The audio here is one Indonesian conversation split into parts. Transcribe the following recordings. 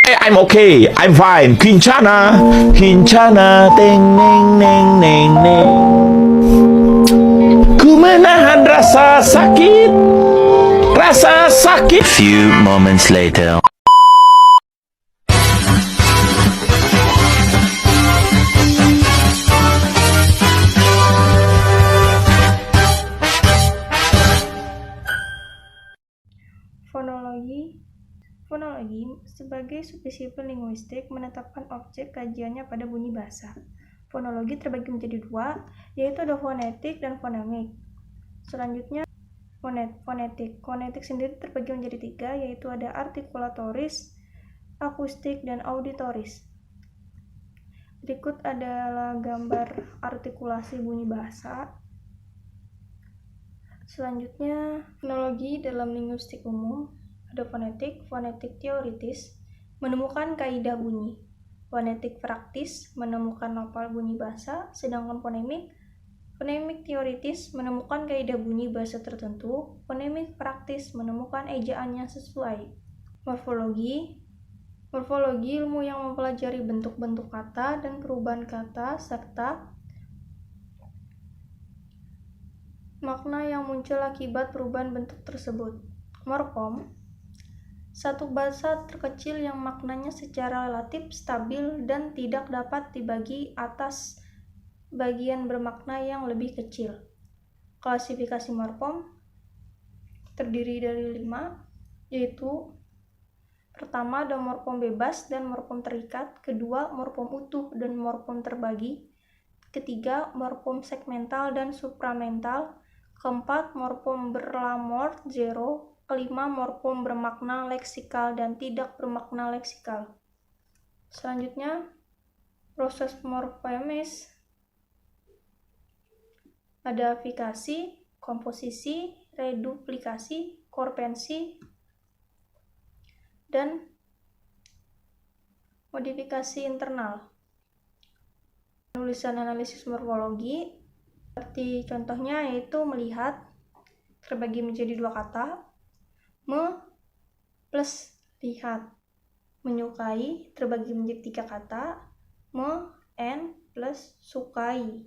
I'm okay, I'm fine. Kincana, kincana, teng neng neng neng neng. Ku menahan rasa sakit, rasa sakit. Few moments later. Fonologi sebagai subdisiplin linguistik menetapkan objek kajiannya pada bunyi bahasa. Fonologi terbagi menjadi dua, yaitu ada fonetik dan fonemik. Selanjutnya fonetik. Fonetik sendiri terbagi menjadi tiga, yaitu ada artikulatoris, akustik, dan auditoris. Berikut adalah gambar artikulasi bunyi bahasa. Selanjutnya, fonologi dalam linguistik umum ada fonetik teoritis, menemukan kaidah bunyi. Fonetik praktis, menemukan nopal bunyi bahasa, sedangkan fonemik teoritis, menemukan kaidah bunyi bahasa tertentu. Fonemik praktis, menemukan ejaan yang sesuai. Morfologi ilmu yang mempelajari bentuk-bentuk kata dan perubahan kata, serta makna yang muncul akibat perubahan bentuk tersebut. Morfom, satu bahasa terkecil yang maknanya secara relatif stabil dan tidak dapat dibagi atas bagian bermakna yang lebih kecil. Klasifikasi morfom terdiri dari 5, yaitu pertama ada morfom bebas dan morfom terikat, kedua morfom utuh dan morfom terbagi, ketiga morfom segmental dan supramental, keempat morfom berlamord zero, kelima morfom bermakna leksikal dan tidak bermakna leksikal. Selanjutnya, proses morfoemis ada fikasi, komposisi, reduplikasi, korpensi, dan modifikasi internal. Penulisan analisis morfologi seperti contohnya yaitu melihat terbagi menjadi dua kata, plus lihat. Menyukai terbagi menjadi tiga kata, plus sukai.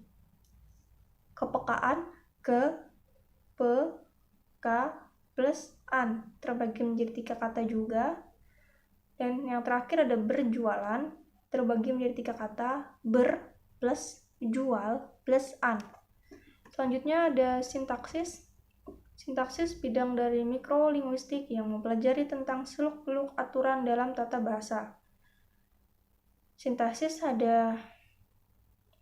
Kepekaan, plus an terbagi menjadi tiga kata juga. Dan yang terakhir ada berjualan terbagi menjadi tiga kata, plus jual plus an. Selanjutnya ada sintaksis. Sintaksis bidang dari mikrolinguistik yang mempelajari tentang seluk-beluk aturan dalam tata bahasa. Sintaksis ada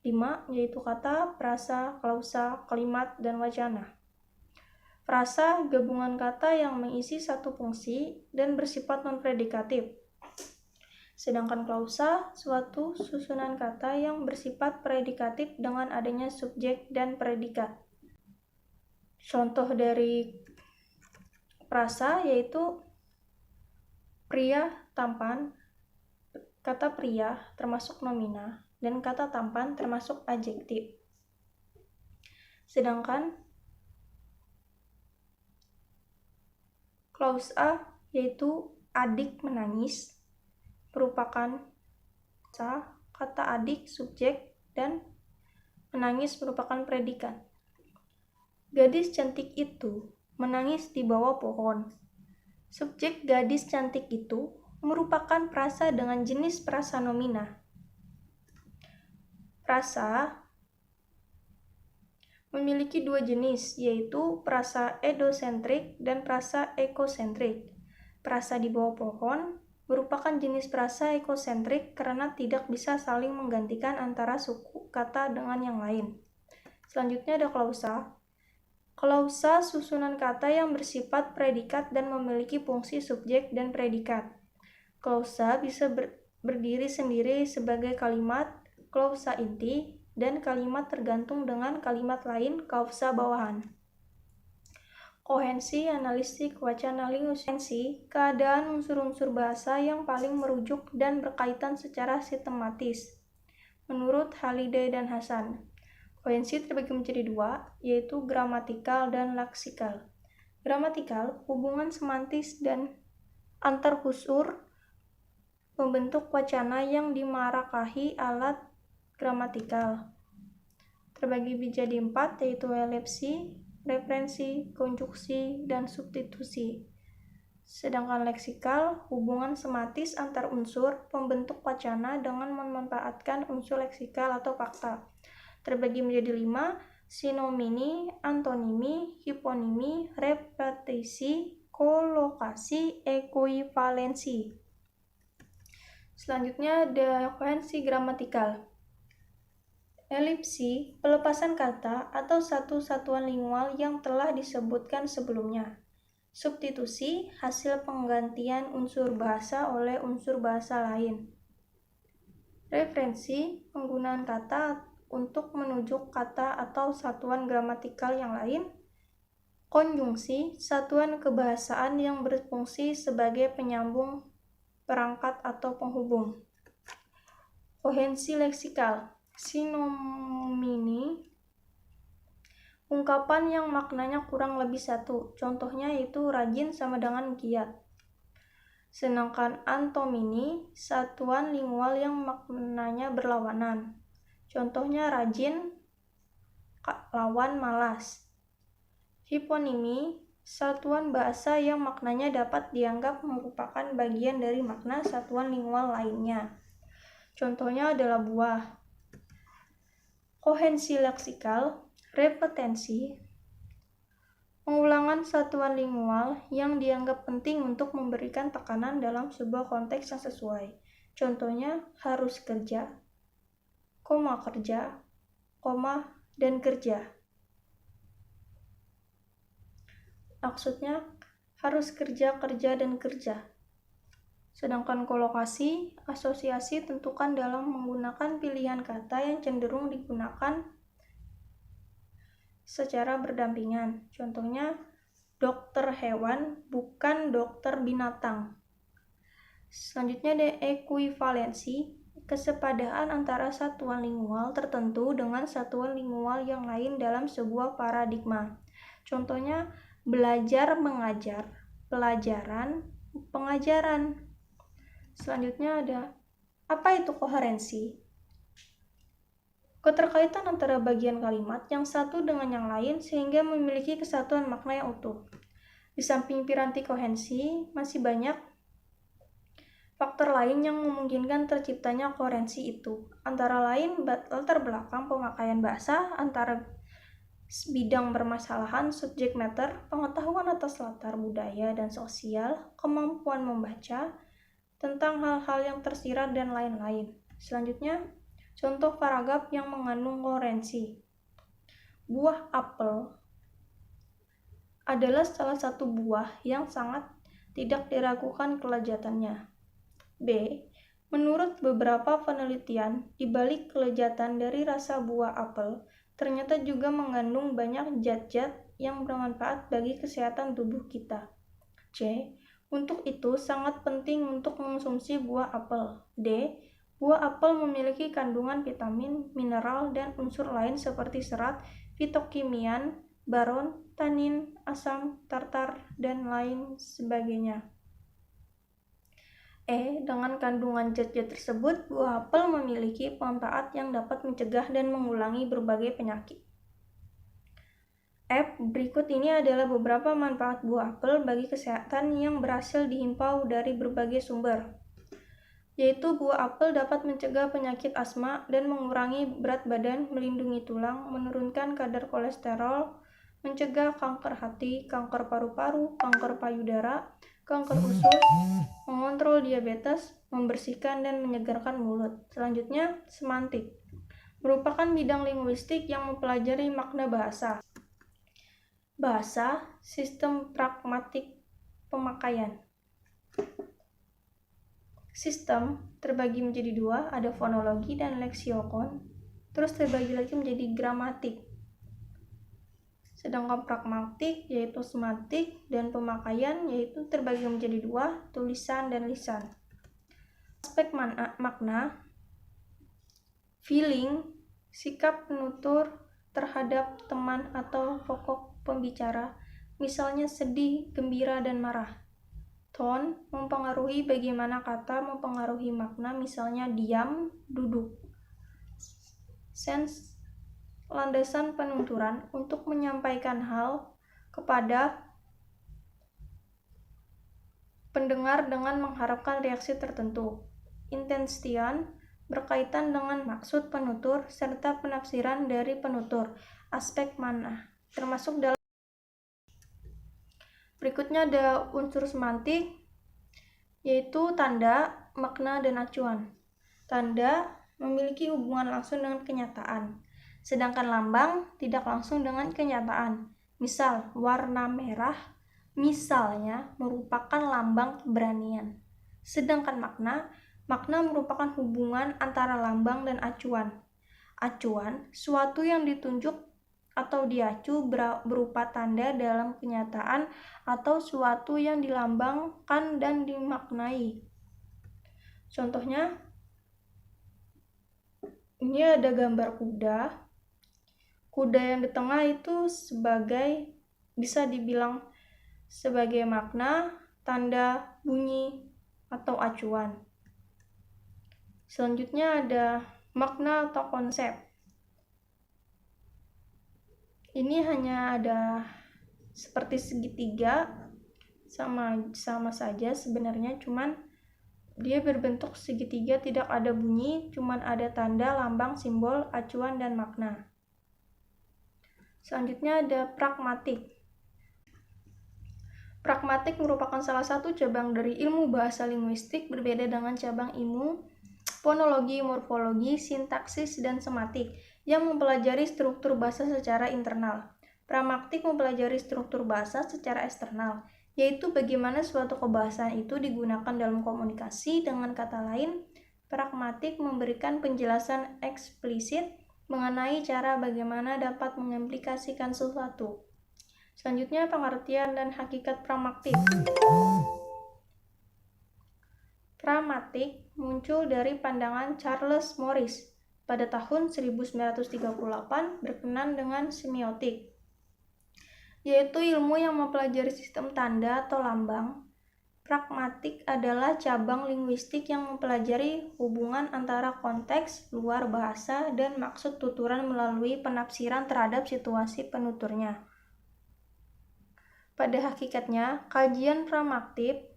5, yaitu kata, frasa, klausa, kalimat, dan wacana. Frasa gabungan kata yang mengisi satu fungsi dan bersifat non-predikatif. Sedangkan klausa suatu susunan kata yang bersifat predikatif dengan adanya subjek dan predikat. Contoh dari frasa yaitu pria tampan, kata pria termasuk nomina, dan kata tampan termasuk adjektif. Sedangkan klausa yaitu adik menangis merupakan kata adik subjek dan menangis merupakan predikat. Gadis cantik itu menangis di bawah pohon. Subjek gadis cantik itu merupakan frasa dengan jenis frasa nomina. Frasa memiliki dua jenis, yaitu frasa edosentrik dan frasa ekosentrik. Frasa di bawah pohon merupakan jenis frasa ekosentrik karena tidak bisa saling menggantikan antara suku kata dengan yang lain. Selanjutnya ada klausa. Klausa susunan kata yang bersifat predikat dan memiliki fungsi subjek dan predikat. Klausa bisa berdiri sendiri sebagai kalimat, klausa inti, dan kalimat tergantung dengan kalimat lain, klausa bawahan. Kohensi, analitik, wacana linguistik, keadaan unsur-unsur bahasa yang paling merujuk dan berkaitan secara sistematis. Menurut Halliday dan Hasan, kohensi terbagi menjadi dua, yaitu gramatikal dan leksikal. Gramatikal, hubungan semantis dan antar unsur membentuk wacana yang dimarakahi alat gramatikal. Terbagi menjadi 4, yaitu elipsi, referensi, konjungsi, dan substitusi. Sedangkan leksikal, hubungan sematis antar unsur pembentuk wacana dengan memanfaatkan unsur leksikal atau fakta. Terbagi menjadi 5, sinonimi, antonimi, hiponimi, repetisi, kolokasi, ekuivalensi. Selanjutnya ada koherensi gramatikal. Elipsi, pelepasan kata atau satu satuan lingual yang telah disebutkan sebelumnya. Substitusi, hasil penggantian unsur bahasa oleh unsur bahasa lain. Referensi, penggunaan kata untuk menunjuk kata atau satuan gramatikal yang lain. Konjungsi, satuan kebahasaan yang berfungsi sebagai penyambung, perangkat, atau penghubung. Koherensi leksikal, sinonimi, ungkapan yang maknanya kurang lebih satu, contohnya yaitu rajin sama dengan giat. Sedangkan antonimi, satuan lingual yang maknanya berlawanan, contohnya rajin lawan malas. Hiponimi, satuan bahasa yang maknanya dapat dianggap merupakan bagian dari makna satuan lingual lainnya, contohnya adalah buah. Koherensi leksikal, repetensi, pengulangan satuan lingual yang dianggap penting untuk memberikan tekanan dalam sebuah konteks yang sesuai. Contohnya harus kerja, dan kerja. Maksudnya harus kerja, dan kerja. Sedangkan kolokasi, asosiasi tentukan dalam menggunakan pilihan kata yang cenderung digunakan secara berdampingan. Contohnya, dokter hewan bukan dokter binatang. Selanjutnya ada ekuivalensi, kesepadaan antara satuan lingual tertentu dengan satuan lingual yang lain dalam sebuah paradigma. Contohnya, belajar mengajar, pelajaran, pengajaran. Selanjutnya ada, apa itu koherensi? Keterkaitan antara bagian kalimat yang satu dengan yang lain sehingga memiliki kesatuan makna yang utuh. Di samping piranti koherensi, masih banyak faktor lain yang memungkinkan terciptanya koherensi itu. Antara lain latar belakang pemakaian bahasa, antara bidang permasalahan, subjek matter, pengetahuan atas latar budaya dan sosial, kemampuan membaca, tentang hal-hal yang tersirat, dan lain-lain. Selanjutnya, contoh paragraf yang mengandung koherensi. Buah apel adalah salah satu buah yang sangat tidak diragukan kelezatannya. B. Menurut beberapa penelitian, di balik kelezatan dari rasa buah apel, ternyata juga mengandung banyak zat-zat yang bermanfaat bagi kesehatan tubuh kita. C. Untuk itu, sangat penting untuk mengonsumsi buah apel. D. Buah apel memiliki kandungan vitamin, mineral, dan unsur lain seperti serat, fitokimian, boron, tanin, asam tartar, dan lain sebagainya. E. Dengan kandungan zat-zat tersebut, buah apel memiliki manfaat yang dapat mencegah dan mengulangi berbagai penyakit. F. Berikut ini adalah beberapa manfaat buah apel bagi kesehatan yang berhasil dihimpau dari berbagai sumber, yaitu buah apel dapat mencegah penyakit asma dan mengurangi berat badan, melindungi tulang, menurunkan kadar kolesterol, mencegah kanker hati, kanker paru-paru, kanker payudara, kanker usus, mengontrol diabetes, membersihkan dan menyegarkan mulut. Selanjutnya, semantik merupakan bidang linguistik yang mempelajari makna bahasa. Bahasa, sistem pragmatik pemakaian. Sistem terbagi menjadi dua, ada fonologi dan leksikon, terus terbagi lagi menjadi gramatik. Sedangkan pragmatik yaitu semantik dan pemakaian yaitu terbagi menjadi dua, tulisan dan lisan. Aspek makna, feeling, sikap penutur terhadap teman atau pokok pembicara, misalnya sedih, gembira, dan marah. Tone mempengaruhi bagaimana kata mempengaruhi makna, misalnya diam, duduk. Sense, landasan penuturan untuk menyampaikan hal kepada pendengar dengan mengharapkan reaksi tertentu. Intention berkaitan dengan maksud penutur serta penafsiran dari penutur, aspek mana, termasuk dalam. Berikutnya ada unsur semantik, yaitu tanda, makna, dan acuan. Tanda memiliki hubungan langsung dengan kenyataan, sedangkan lambang tidak langsung dengan kenyataan. Misal, warna merah misalnya merupakan lambang keberanian. Sedangkan makna merupakan hubungan antara lambang dan acuan. Acuan, suatu yang ditunjuk atau diacu berupa tanda dalam kenyataan atau suatu yang dilambangkan dan dimaknai. Contohnya, ini ada gambar kuda. Kuda yang di tengah itu bisa dibilang sebagai makna, tanda, bunyi, atau acuan. Selanjutnya ada makna atau konsep. Ini hanya ada seperti segitiga, sama saja sebenarnya, cuman dia berbentuk segitiga, tidak ada bunyi, cuman ada tanda, lambang, simbol, acuan, dan makna. Selanjutnya ada pragmatik. Pragmatik merupakan salah satu cabang dari ilmu bahasa linguistik, berbeda dengan cabang ilmu fonologi, morfologi, sintaksis, dan sematik yang mempelajari struktur bahasa secara internal. Pragmatik mempelajari struktur bahasa secara eksternal, yaitu bagaimana suatu kebahasaan itu digunakan dalam komunikasi. Dengan kata lain, pragmatik memberikan penjelasan eksplisit mengenai cara bagaimana dapat mengimplikasikan sesuatu. Selanjutnya, pengertian dan hakikat pragmatik. Pragmatik muncul dari pandangan Charles Morris pada tahun 1938 berkenaan dengan semiotik, yaitu ilmu yang mempelajari sistem tanda atau lambang. Pragmatik adalah cabang linguistik yang mempelajari hubungan antara konteks luar bahasa dan maksud tuturan melalui penafsiran terhadap situasi penuturnya. Pada hakikatnya, kajian pragmatik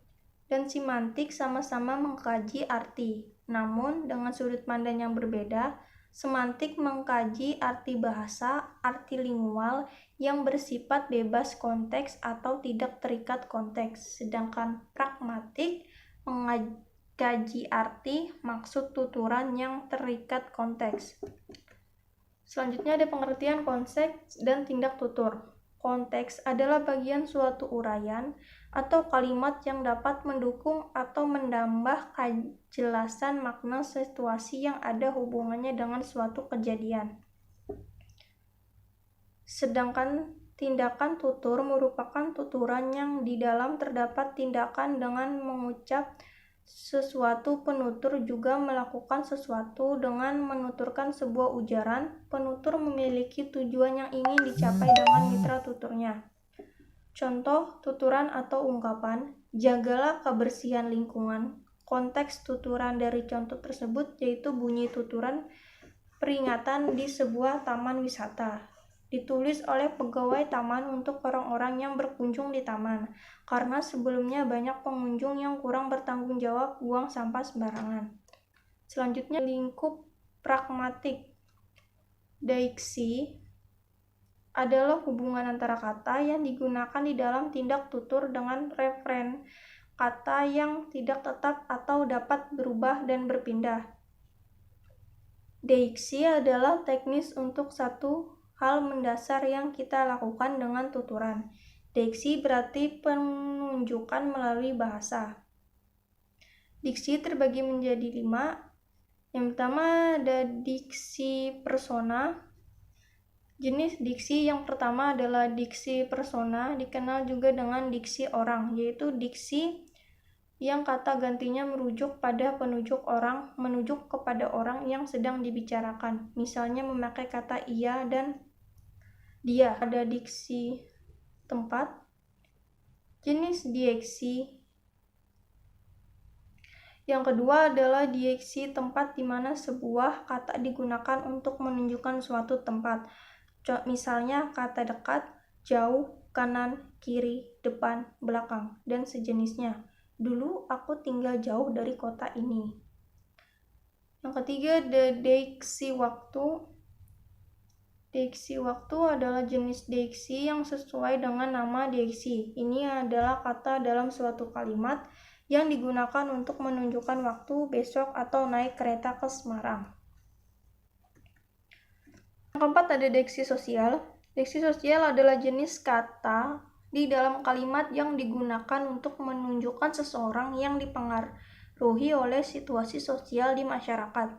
dan semantik sama-sama mengkaji arti. Namun, dengan sudut pandang yang berbeda, semantik mengkaji arti bahasa, arti lingual yang bersifat bebas konteks atau tidak terikat konteks, sedangkan pragmatik mengkaji arti, maksud tuturan yang terikat konteks. Selanjutnya ada pengertian konteks dan tindak tutur. Konteks adalah bagian suatu uraian atau kalimat yang dapat mendukung atau menambah kejelasan makna situasi yang ada hubungannya dengan suatu kejadian. Sedangkan tindakan tutur merupakan tuturan yang di dalam terdapat tindakan dengan mengucap sesuatu. Penutur juga melakukan sesuatu dengan menuturkan sebuah ujaran. Penutur memiliki tujuan yang ingin dicapai dengan mitra tuturnya. Contoh tuturan atau ungkapan, jagalah kebersihan lingkungan. Konteks tuturan dari contoh tersebut yaitu bunyi tuturan peringatan di sebuah taman wisata. Ditulis oleh pegawai taman untuk orang-orang yang berkunjung di taman, karena sebelumnya banyak pengunjung yang kurang bertanggung jawab buang sampah sembarangan. Selanjutnya, lingkup pragmatik. Deiksi adalah hubungan antara kata yang digunakan di dalam tindak tutur dengan referen kata yang tidak tetap atau dapat berubah dan berpindah. Deiksi adalah teknis untuk satu hal mendasar yang kita lakukan dengan tuturan. Deiksi berarti penunjukan melalui bahasa. Diksi terbagi menjadi 5. Yang pertama ada diksi persona. Jenis diksi yang pertama adalah diksi persona, dikenal juga dengan diksi orang, yaitu diksi yang kata gantinya merujuk kepada orang yang sedang dibicarakan. Misalnya memakai kata ia dan dia. Ada diksi tempat. Jenis diksi Yang kedua adalah dieksi tempat di mana sebuah kata digunakan untuk menunjukkan suatu tempat. Misalnya kata dekat, jauh, kanan, kiri, depan, belakang, dan sejenisnya. Dulu aku tinggal jauh dari kota ini. Yang ketiga, deiksi waktu. Deiksi waktu adalah jenis deiksi yang sesuai dengan nama deiksi. Ini adalah kata dalam suatu kalimat yang digunakan untuk menunjukkan waktu besok atau naik kereta ke Semarang. Yang keempat ada deiksi sosial. Deiksi sosial adalah jenis kata di dalam kalimat yang digunakan untuk menunjukkan seseorang yang dipengaruhi oleh situasi sosial di masyarakat.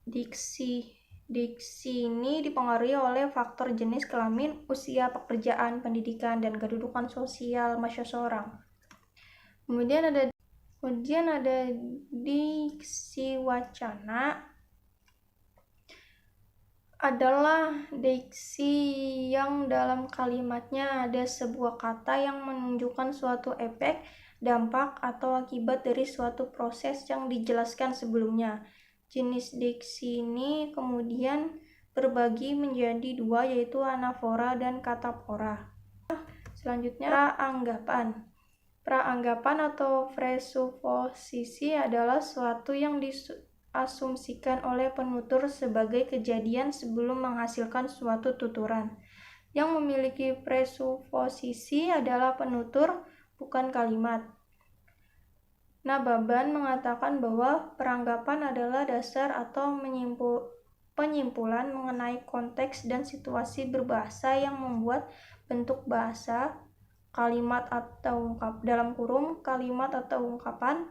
Diksi ini dipengaruhi oleh faktor jenis kelamin, usia, pekerjaan, pendidikan, dan kedudukan sosial seseorang. Kemudian ada diksi wacana, adalah diksi yang dalam kalimatnya ada sebuah kata yang menunjukkan suatu efek, dampak, atau akibat dari suatu proses yang dijelaskan sebelumnya. Jenis diksi ini kemudian berbagi menjadi dua, yaitu anafora dan katafora. Selanjutnya, praanggapan. Praanggapan atau presuposisi adalah suatu yang diasumsikan oleh penutur sebagai kejadian sebelum menghasilkan suatu tuturan. Yang memiliki presuposisi adalah penutur, bukan kalimat. Nababan mengatakan bahwa peranggapan adalah dasar atau penyimpulan mengenai konteks dan situasi berbahasa yang membuat bentuk bahasa, kalimat atau kalimat atau ungkapan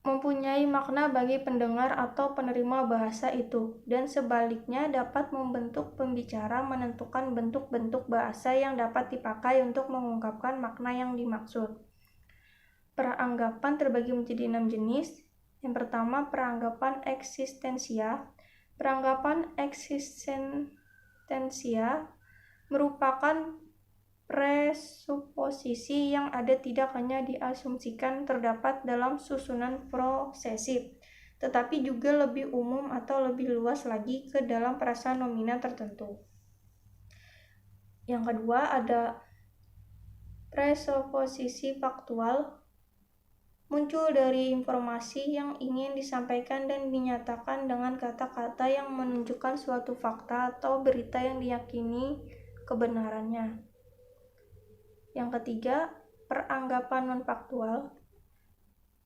mempunyai makna bagi pendengar atau penerima bahasa itu, dan sebaliknya dapat membentuk pembicara menentukan bentuk-bentuk bahasa yang dapat dipakai untuk mengungkapkan makna yang dimaksud. Peranggapan terbagi menjadi 6 jenis. Yang pertama, peranggapan eksistensia. Peranggapan eksistensia merupakan presuposisi yang ada tidak hanya diasumsikan terdapat dalam susunan prosesif, tetapi juga lebih umum atau lebih luas lagi ke dalam frasa nominal tertentu. Yang kedua ada presuposisi faktual, muncul dari informasi yang ingin disampaikan dan dinyatakan dengan kata-kata yang menunjukkan suatu fakta atau berita yang diyakini kebenarannya. Yang ketiga, peranggapan non-faktual.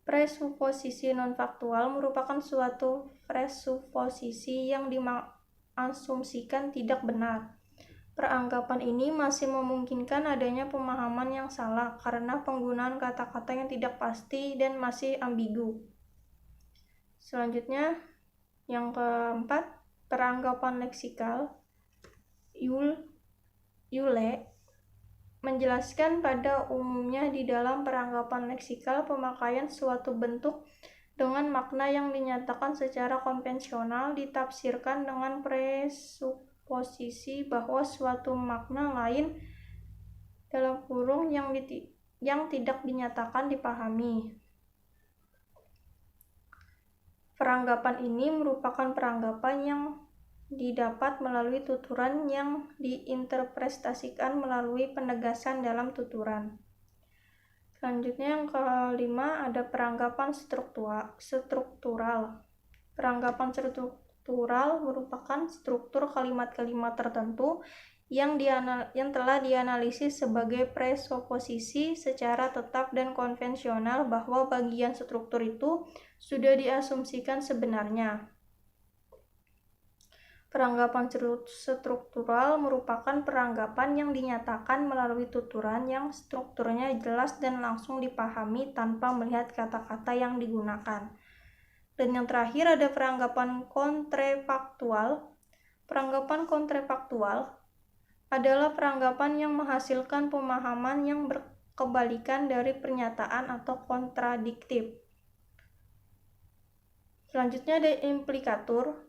Presuposisi non-faktual merupakan suatu presuposisi yang diasumsikan tidak benar. Peranggapan ini masih memungkinkan adanya pemahaman yang salah karena penggunaan kata-kata yang tidak pasti dan masih ambigu. Selanjutnya, yang keempat, peranggapan leksikal. Yule menjelaskan pada umumnya di dalam peranggapan leksikal pemakaian suatu bentuk dengan makna yang dinyatakan secara konvensional ditafsirkan dengan presuposisi bahwa suatu makna lain yang tidak dinyatakan dipahami. Peranggapan ini merupakan peranggapan yang didapat melalui tuturan yang diinterpretasikan melalui penegasan dalam tuturan. Selanjutnya yang kelima ada peranggapan struktural. Peranggapan struktural merupakan struktur kalimat-kalimat tertentu yang telah dianalisis sebagai presuposisi secara tetap dan konvensional bahwa bagian struktur itu sudah diasumsikan sebenarnya. Peranggapan struktural merupakan peranggapan yang dinyatakan melalui tuturan yang strukturnya jelas dan langsung dipahami tanpa melihat kata-kata yang digunakan. Dan yang terakhir ada peranggapan kontrafaktual. Peranggapan kontrafaktual adalah peranggapan yang menghasilkan pemahaman yang berkebalikan dari pernyataan atau kontradiktif. Selanjutnya ada implikatur.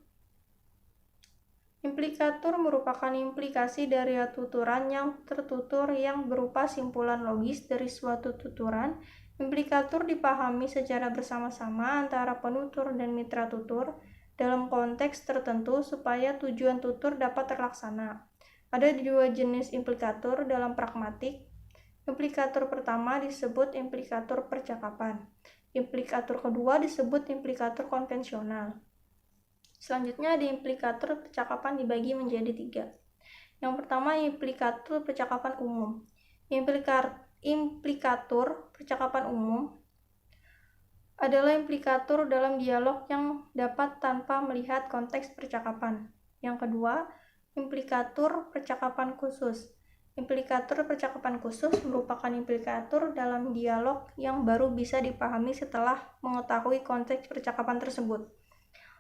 Implikatur merupakan implikasi dari tuturan yang tertutur yang berupa simpulan logis dari suatu tuturan Implikatur dipahami secara bersama-sama antara penutur dan mitra tutur dalam konteks tertentu supaya tujuan tutur dapat terlaksana. Ada 2 jenis implikatur dalam pragmatik. Implikatur pertama disebut implikatur percakapan. Implikatur kedua disebut implikatur konvensional. Selanjutnya ada implikatur percakapan dibagi menjadi 3. Yang pertama, implikatur percakapan umum. Implikatur percakapan umum adalah implikatur dalam dialog yang dapat tanpa melihat konteks percakapan. Yang kedua, implikatur percakapan khusus. Implikatur percakapan khusus merupakan implikatur dalam dialog yang baru bisa dipahami setelah mengetahui konteks percakapan tersebut.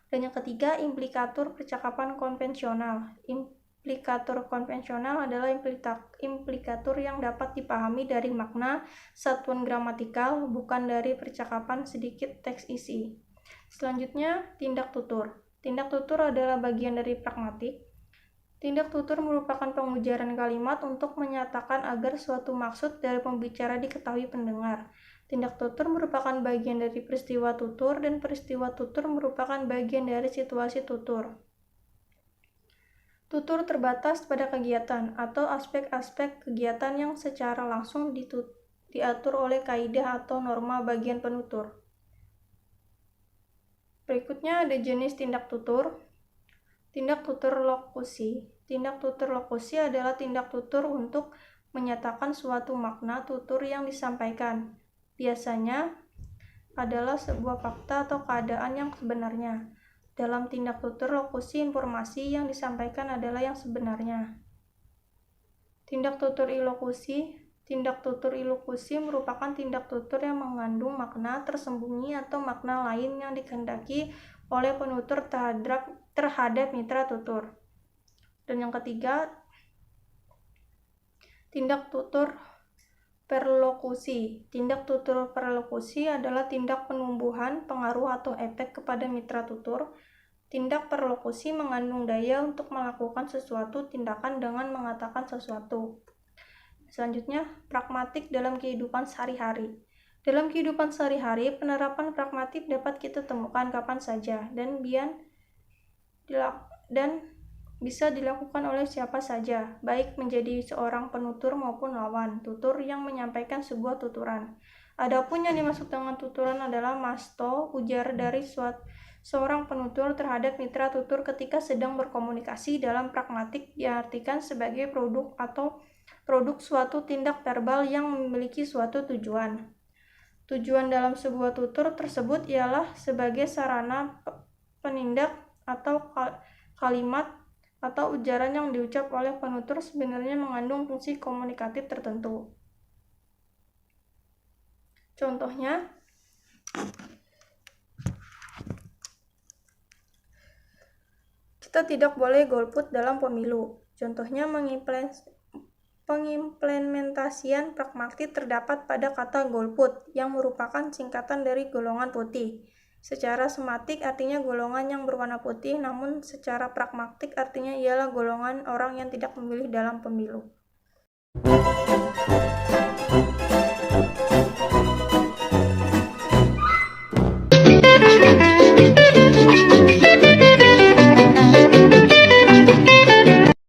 Dan yang ketiga, implikatur percakapan konvensional. Implikatur konvensional adalah implikatur yang dapat dipahami dari makna satuan gramatikal, bukan dari percakapan sedikit teks isi. Selanjutnya, tindak tutur. Tindak tutur adalah bagian dari pragmatik. Tindak tutur merupakan pengujaran kalimat untuk menyatakan agar suatu maksud dari pembicara diketahui pendengar. Tindak tutur merupakan bagian dari peristiwa tutur, dan peristiwa tutur merupakan bagian dari situasi tutur. Tutur terbatas pada kegiatan atau aspek-aspek kegiatan yang secara langsung diatur oleh kaidah atau norma bagian penutur. Berikutnya ada jenis tindak tutur. Tindak tutur lokusi. Tindak tutur lokusi adalah tindak tutur untuk menyatakan suatu makna tutur yang disampaikan. Biasanya adalah sebuah fakta atau keadaan yang sebenarnya. Dalam tindak tutur lokusi, informasi yang disampaikan adalah yang sebenarnya. Tindak tutur ilokusi. Tindak tutur ilokusi merupakan tindak tutur yang mengandung makna tersembunyi atau makna lain yang dikehendaki oleh penutur terhadap mitra tutur. Dan yang ketiga, tindak tutur perlokusi. Tindak tutur perlokusi adalah tindak penumbuhan, pengaruh atau efek kepada mitra tutur. Tindak perlokusi mengandung daya untuk melakukan sesuatu tindakan dengan mengatakan sesuatu. Selanjutnya, pragmatik dalam kehidupan sehari-hari. Dalam kehidupan sehari-hari, penerapan pragmatik dapat kita temukan kapan saja dan bisa dilakukan oleh siapa saja, baik menjadi seorang penutur maupun lawan tutur yang menyampaikan sebuah tuturan. Adapun yang dimaksud dengan tuturan adalah masto, ujar dari seorang penutur terhadap mitra tutur ketika sedang berkomunikasi. Dalam pragmatik diartikan sebagai produk suatu tindak verbal yang memiliki suatu tujuan. Tujuan dalam sebuah tutur tersebut ialah sebagai sarana penindak atau kalimat atau ujaran yang diucap oleh penutur sebenarnya mengandung fungsi komunikatif tertentu. Contohnya, kita tidak boleh golput dalam pemilu. Contohnya, pengimplementasian pragmatik terdapat pada kata golput, yang merupakan singkatan dari golongan putih. Secara sematik artinya golongan yang berwarna putih, namun secara pragmatik artinya ialah golongan orang yang tidak memilih dalam pemilu.